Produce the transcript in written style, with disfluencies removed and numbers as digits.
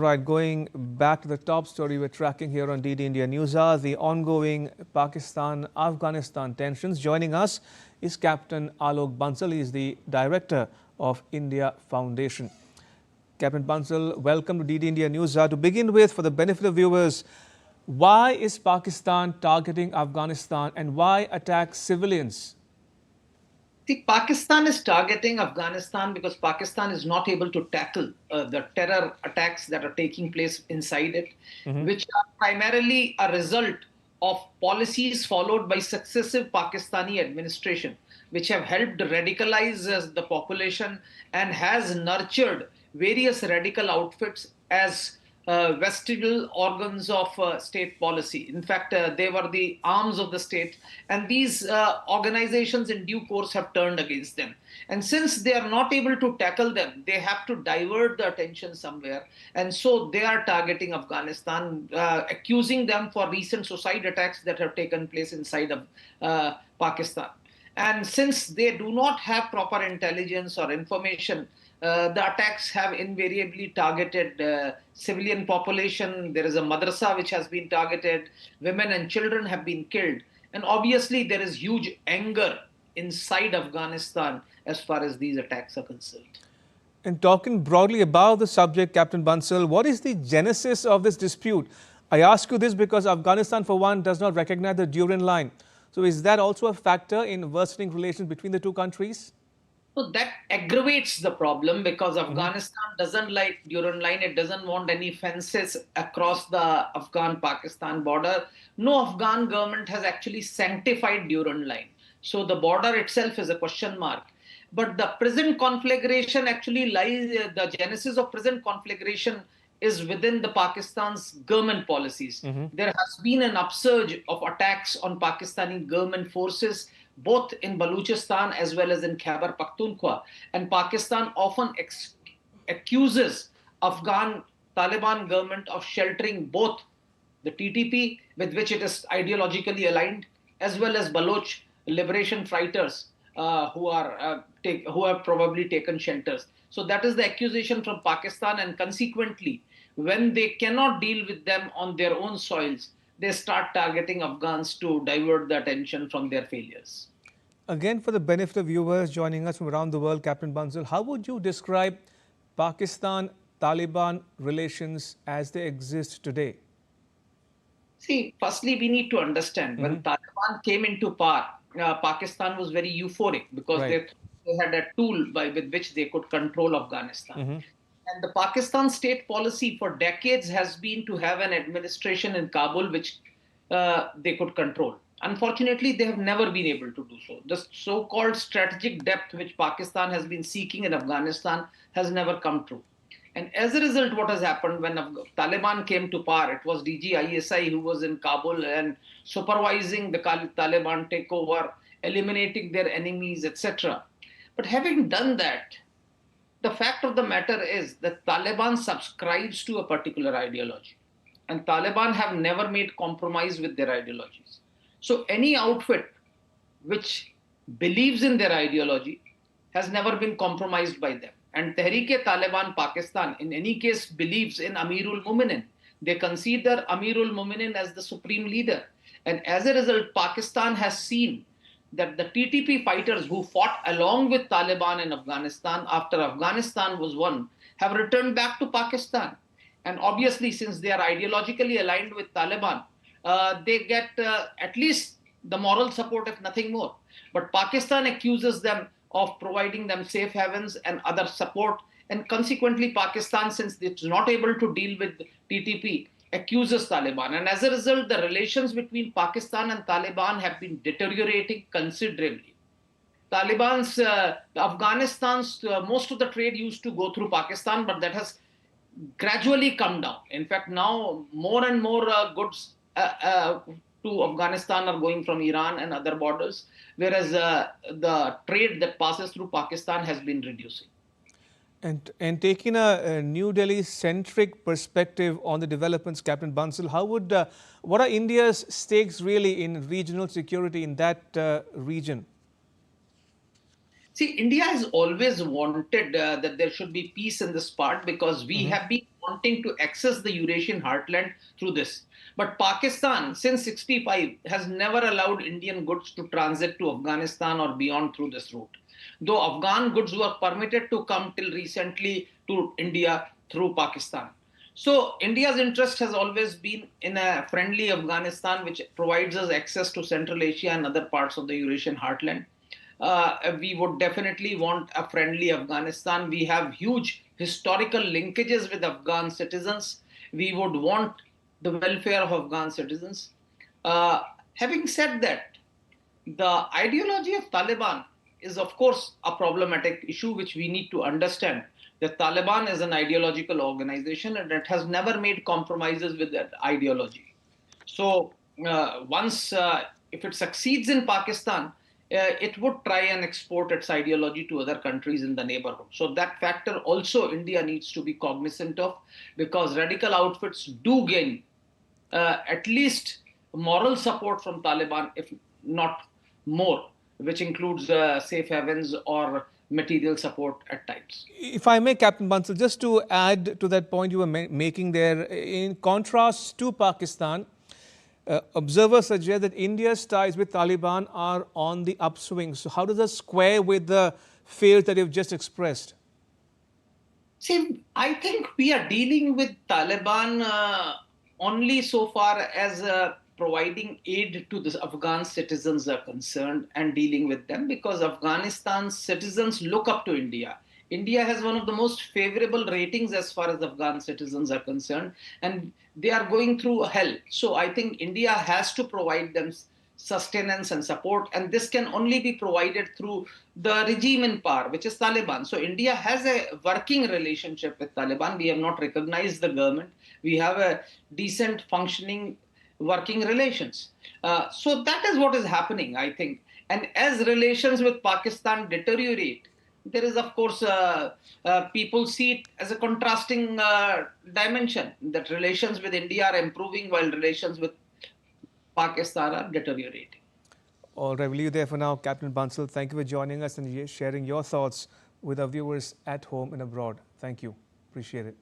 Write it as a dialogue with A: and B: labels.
A: Right, going back to the top story we're tracking here on DD India News Hour, the ongoing Pakistan-Afghanistan tensions. Joining us is Captain Alok Bansal. He is the director of India Foundation. Captain Bansal, welcome to DD India News Hour. To begin with, for the benefit of viewers, why is Pakistan targeting Afghanistan and why attack civilians?
B: See, Pakistan is targeting Afghanistan because Pakistan is not able to tackle the terror attacks that are taking place inside it, which are primarily a result of policies followed by successive Pakistani administration, which have helped radicalize the population and has nurtured various radical outfits as vestigial organs of state policy. In fact, they were the arms of the state, and these organizations in due course have turned against them. And since they are not able to tackle them, they have to divert the attention somewhere. And so they are targeting Afghanistan, accusing them for recent suicide attacks that have taken place inside of Pakistan. And since they do not have proper intelligence or information, the attacks have invariably targeted civilian population. There is a madrasa which has been targeted. Women and children have been killed. And obviously, there is huge anger inside Afghanistan as far as these attacks are concerned.
A: And talking broadly about the subject, Captain Bansal, what is the genesis of this dispute? I ask you this because Afghanistan, for one, does not recognize the Duran line. So is that also a factor in worsening relations between the two countries?
B: So that aggravates the problem because Afghanistan doesn't like Duran line. It doesn't want any fences across the Afghan-Pakistan border. No Afghan government has actually sanctified Duran line. So the border itself is a question mark. But the present conflagration actually lies, the genesis of present conflagration is within the Pakistan's government policies. There has been an upsurge of attacks on Pakistani government forces, both in Balochistan as well as in Khyber Pakhtunkhwa. And Pakistan often accuses Afghan Taliban government of sheltering both the TTP, with which it is ideologically aligned, as well as Baloch liberation fighters who have probably taken shelters. So that is the accusation from Pakistan, and consequently, when they cannot deal with them on their own soils, they start targeting Afghans to divert the attention from their failures.
A: Again, for the benefit of viewers joining us from around the world, Captain Bansal, how would you describe Pakistan-Taliban relations as they exist today?
B: See, firstly, we need to understand when Taliban came into power, Pakistan was very euphoric because they had a tool with which they could control Afghanistan. And the Pakistan state policy for decades has been to have an administration in Kabul which they could control. Unfortunately, they have never been able to do so. The so-called strategic depth which Pakistan has been seeking in Afghanistan has never come true. And as a result, what has happened when Taliban came to power, it was DG ISI who was in Kabul and supervising the Taliban takeover, eliminating their enemies, etc. But having done that, the fact of the matter is that Taliban subscribes to a particular ideology. And Taliban have never made compromise with their ideologies. So any outfit which believes in their ideology has never been compromised by them. And Tehreek-e-Taliban Pakistan, in any case, believes in Amirul Muminin. They consider Amirul Muminin as the supreme leader. And as a result, Pakistan has seen that the TTP fighters who fought along with Taliban in Afghanistan after Afghanistan was won have returned back to Pakistan. And obviously, since they are ideologically aligned with Taliban, they get at least the moral support, if nothing more. But Pakistan accuses them of providing them safe havens and other support. And consequently, Pakistan, since it's not able to deal with TTP, accuses Taliban. And as a result, the relations between Pakistan and Taliban have been deteriorating considerably. Taliban's, Afghanistan's, most of the trade used to go through Pakistan, but that has gradually come down. In fact, now more and more goods to Afghanistan are going from Iran and other borders, whereas the trade that passes through Pakistan has been reducing.
A: And taking a New Delhi-centric perspective on the developments, Captain Bansal, what are India's stakes really in regional security in that region?
B: See, India has always wanted that there should be peace in this part because we have been wanting to access the Eurasian heartland through this. But Pakistan, since 65, has never allowed Indian goods to transit to Afghanistan or beyond through this route. Though Afghan goods were permitted to come till recently to India through Pakistan. So India's interest has always been in a friendly Afghanistan, which provides us access to Central Asia and other parts of the Eurasian heartland. We would definitely want a friendly Afghanistan. We have huge historical linkages with Afghan citizens. We would want the welfare of Afghan citizens. Having said that, the ideology of Taliban is, of course, a problematic issue which we need to understand. The Taliban is an ideological organization and it has never made compromises with that ideology. So if it succeeds in Pakistan, it would try and export its ideology to other countries in the neighborhood. So that factor also India needs to be cognizant of, because radical outfits do gain at least moral support from Taliban, if not more, which includes safe havens or material support at times.
A: If I may, Captain Bansal, just to add to that point you were making there, in contrast to Pakistan, observers suggest that India's ties with Taliban are on the upswing. So how does that square with the fears that you've just expressed?
B: See, I think we are dealing with Taliban only so far as providing aid to the Afghan citizens are concerned and dealing with them, because Afghanistan's citizens look up to India. India has one of the most favorable ratings as far as Afghan citizens are concerned, and they are going through hell. So I think India has to provide them sustenance and support, and this can only be provided through the regime in power, which is Taliban. So India has a working relationship with Taliban. We have not recognized the government. We have a decent functioning working relations. So that is what is happening, I think. And as relations with Pakistan deteriorate, there is, of course, people see it as a contrasting dimension, that relations with India are improving while relations with Pakistan are deteriorating.
A: All right, we'll leave you there for now, Captain Bansal. Thank you for joining us and sharing your thoughts with our viewers at home and abroad. Thank you. Appreciate it.